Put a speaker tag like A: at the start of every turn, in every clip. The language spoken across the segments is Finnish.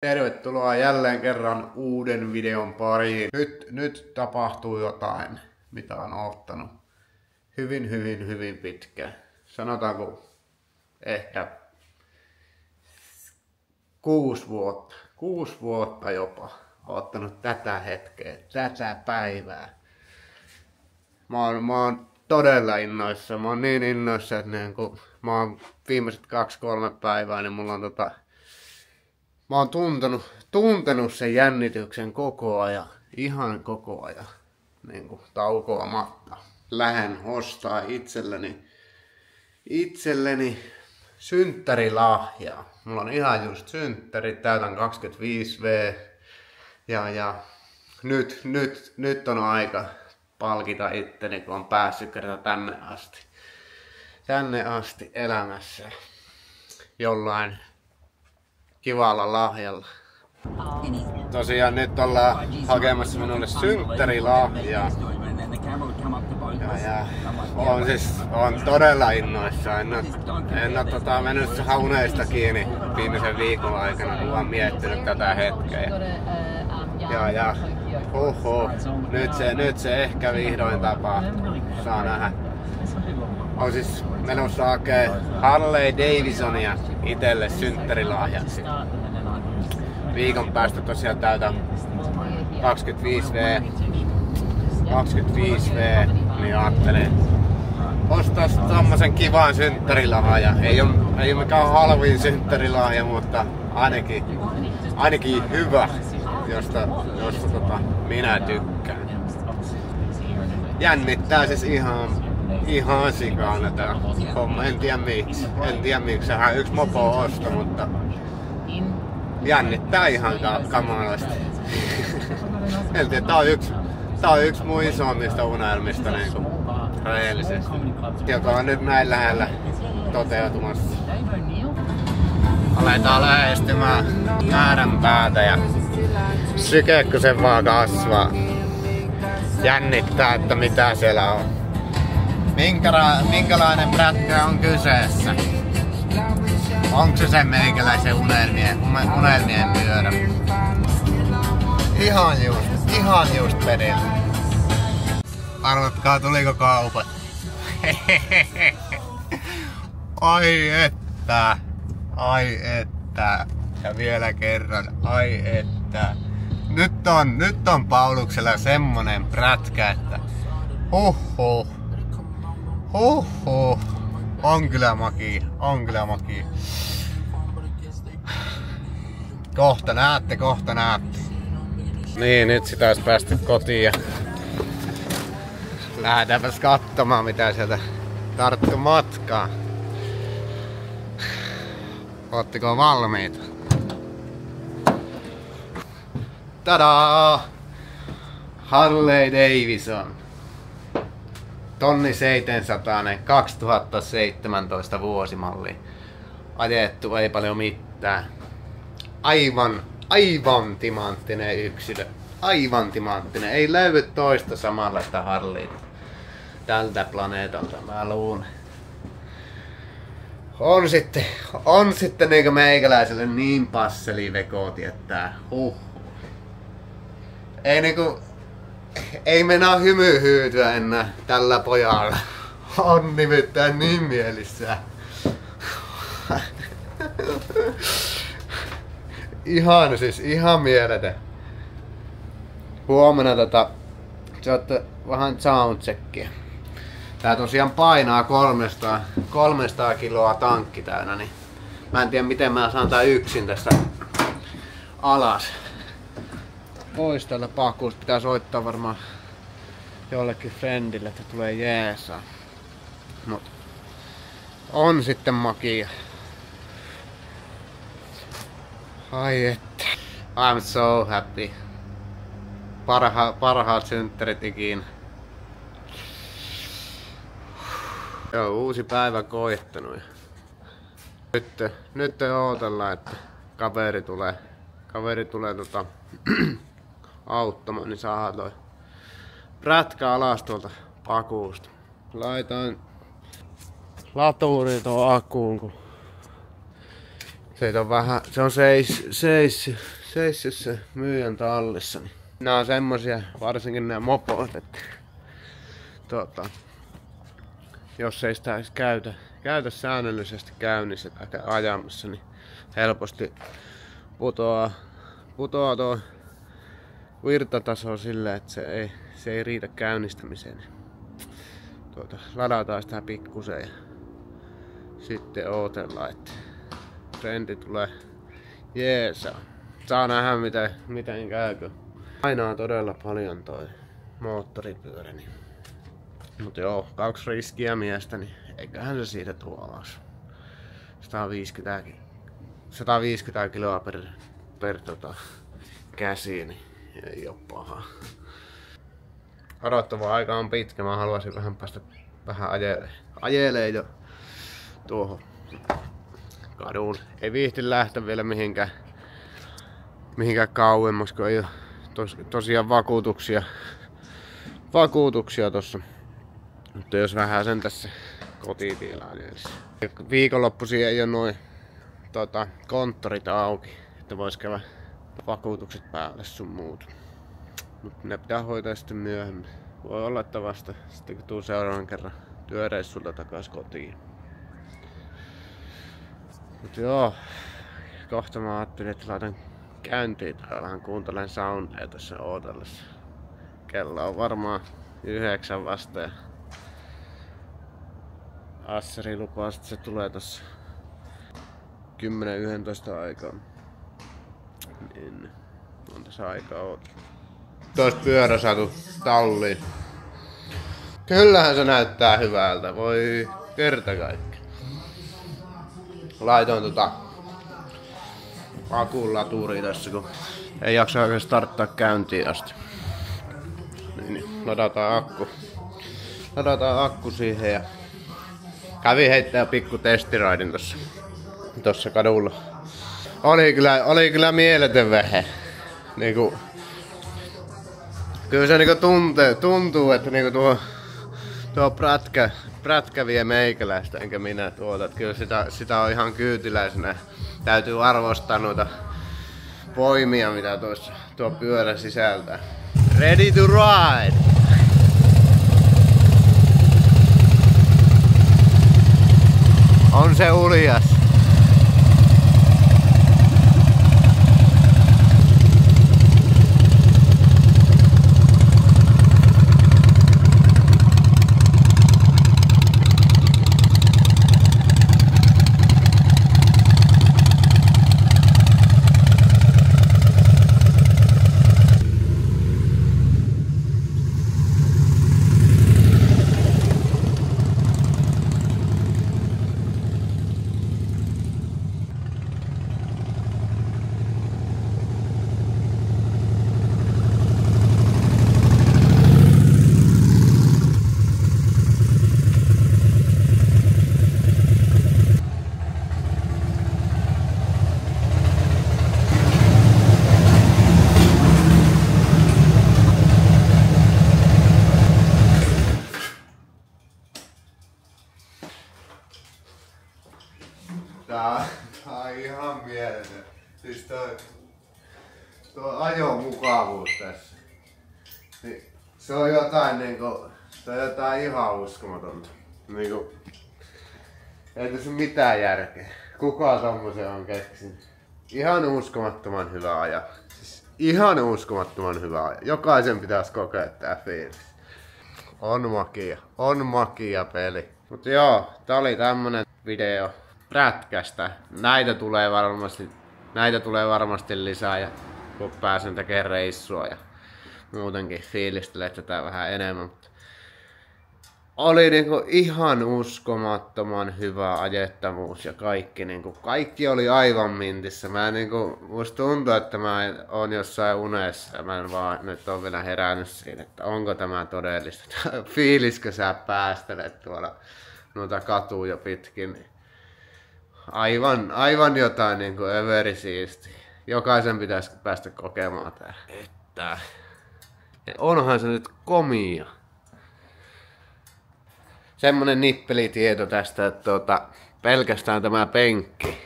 A: Tervetuloa jälleen kerran uuden videon pariin. Nyt tapahtuu jotain, mitä on odottanut hyvin pitkään. Sanotaanko ehkä 6 vuotta. 6 vuotta jopa. Odottanut tätä hetkeä, tätä päivää. Mä oon todella innoissa. Mä oon niin innoissa, että mä oon viimeiset 2-3 päivää, niin mulla on mä oon tuntenut sen jännityksen koko ajan, ihan koko ajan, taukoamatta. Lähden ostaa itselleni synttärilahjaa. Mulla on ihan just synttäri, täytän 25V ja nyt on aika palkita itteni, kun on päässyt kerran tänne asti elämässä jollain kivalla lahjalla. Tosiaan nyt ollaan hakemassa minulle synttärilahjaa. Ja on todella innoissaan. En oo mennyt uneista kiinni viimeisen viikon aikana, kun olen miettinyt tätä hetkeä. Ja nyt se ehkä vihdoin tapahtuu. Saa nähdä. On siis menossa hakee Harley Davidsonia itelle synttärilahjaksi. Viikon päästä tosiaan täytän 25V, niin ajattelin ostaa tommosen kivan synttärilahjan. Ei oo mikään halvin synttärilahja, mutta ainakin hyvä, josta minä tykkään. Jännittää siis ihan sikana tää homma. En tiedä miksi. Sehän yksi mopo osto, mutta jännittää ihan kamalasti. Tää on yksi mun isommista unelmista rehellisesti, joka on nyt näin lähellä toteutumassa. Aletaan lähestymään määränpäätä ja syke kun sen vaan kasvaa. Jännittää, että mitä siellä on. Minkälainen prätkä on kyseessä? Onko se sen meikäläisen unelmien pyörä? Ihan just perillä. Arvatkaa, tuliko kaupat? Ai että. Ja vielä kerran, ai että. Nyt on Pauluksella semmonen prätkä, että huhhuh. On kyllä makii. Kohta näette. Niin, nyt sitä olisi päästy kotiin ja lähdetäänpäs katsomaan mitä sieltä tarttu matkaa. Ootteko valmiita? Tadaa! Harley Davidson. 1700 2017 vuosimalli. Ajettu ei paljon mitään. Aivan timanttinen yksilö. Aivan timanttinen. Ei löydy toista samanlaista Harleyta tältä planeetalta, mä luulen. On sitten niinku meikäläiselle niin passeli vekoti, että Ei mennä hymyhyytyä enää tällä pojalla. On nimittäin niin mielissään. Ihan mieletön. Huomenna saatte vähän soundcheckia. Tää tosiaan painaa 300 kiloa tankki täynnä, niin mä en tiedä miten mä saan tää yksin tästä alas. Pois tällä pakuusta. Pitää soittaa varmaan jollekin friendille, että tulee jeesaa. Mut on sitten makia. Ai että. I'm so happy. Parhaat synttärit ikinä. Joo, uusi päivä koittanut. Nyt ootellaan, että kaveri tulee auttamaan, niin saadaan toi prätkä alas tuolta pakuusta. Laitan laturi tuon akkuun, kun Se on seissyt myyjän tallissa. Niin. Nää on semmosia, varsinkin nämä mopot, että jos ei sitä edes käytä säännöllisesti käynnissä tai ajamassa, niin helposti putoaa tuo virtataso silleen, että se ei riitä käynnistämiseen. Ladataan sitä pikkusen ja sitten odotellaan, että trendi tulee jeesaa. Saa nähdä miten käykö. Painaa todella paljon toi moottoripyörä. Mut joo, 2 riskiä miestä, niin eiköhän se siitä tuo alas. 150 kiloa per käsi, niin ei oo paha. Odottava aika on pitkä, mä haluaisin päästä vähän ajelee jo tuohon kaduun. Ei viihti lähteä vielä mihinkään kauemmaksi, kun ei oo tosiaan vakuutuksia tossa. Mutta jos vähän sen tässä kotitilaan. Viikonloppuisin ei oo noin konttorit auki, että vois käydä vakuutukset päälle sun muut. Mut ne pitää hoitaa sitten myöhemmin. Voi olla, että vasta sitten kun tuu seuraavan kerran työreissulta takas kotiin. Mut joo, kohta mä ajattelin, että laitan käyntiin tai vähän kuuntelen soundeja tässä ootellessa. Kello on varmaan 9 vasta ja Asseri lupaa, että se tulee tossa 10-11 aikaa. Niin, on tässä aikaa odotella. Tois pyörä saatu talliin. Kyllähän se näyttää hyvältä, voi kerta kaikki. Laitoin akun laturiin tässä, kun ei jaksa oikein starttaa käyntiin asti. Niin, ladataan akku siihen ja kävin heittää pikku testiraidin tossa kadulla. Oli kyllä mieletön vehe. Niinku, kyllä se niinku tuntuu, että niinku tuo prätkä vie meikäläistä enkä minä tuota. Että kyllä sitä on ihan kyytiläisenä. Täytyy arvostaa noita voimia, mitä tuo pyörä sisältää. Ready to ride! On se uljas. Tää on ihan mieletön. Siis tuo ajomukavuus tässä. Niin, se on jotain ihan uskomatonta. Niinku, ei tässä mitään järkeä. Kuka tommosen on keksinyt? Ihan uskomattoman hyvä aja. Siis ihan uskomattoman hyvä aja. Jokaisen pitäisi kokea tää fiilis. On makia peli. Mut joo, tää oli tämmönen video prätkästä. Näitä tulee varmasti lisää ja kun pääsen tekemään reissua ja muutenkin fiilistelee tätä vähän enemmän. Oli niinku ihan uskomattoman hyvä ajettavuus ja kaikki oli aivan mintissä. Musta tuntuu, että mä oon jossain unessa ja mä en vaan nyt on vielä herännyt siinä, että onko tämä todellista. Fiiliskö sä päästelet tuolla noita katuja pitkin. Aivan jotain niinku överisiisti. Jokaisen pitäisi päästä kokemaan tää. Että onhan se nyt komia. Semmonen nippelitieto tästä, että pelkästään tämä penkki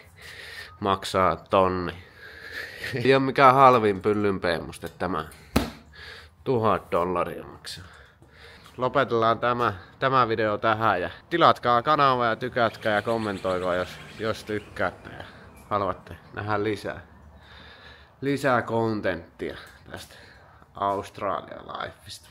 A: maksaa 1 000. Ei oo mikään halvin pyllynpeenmuste tämä. $1000 maksaa. Lopetellaan tämä video tähän ja tilatkaa kanavaa ja tykätkää ja kommentoikaa jos tykkäätte ja haluatte nähdä lisää kontenttia tästä Australia Lifesta.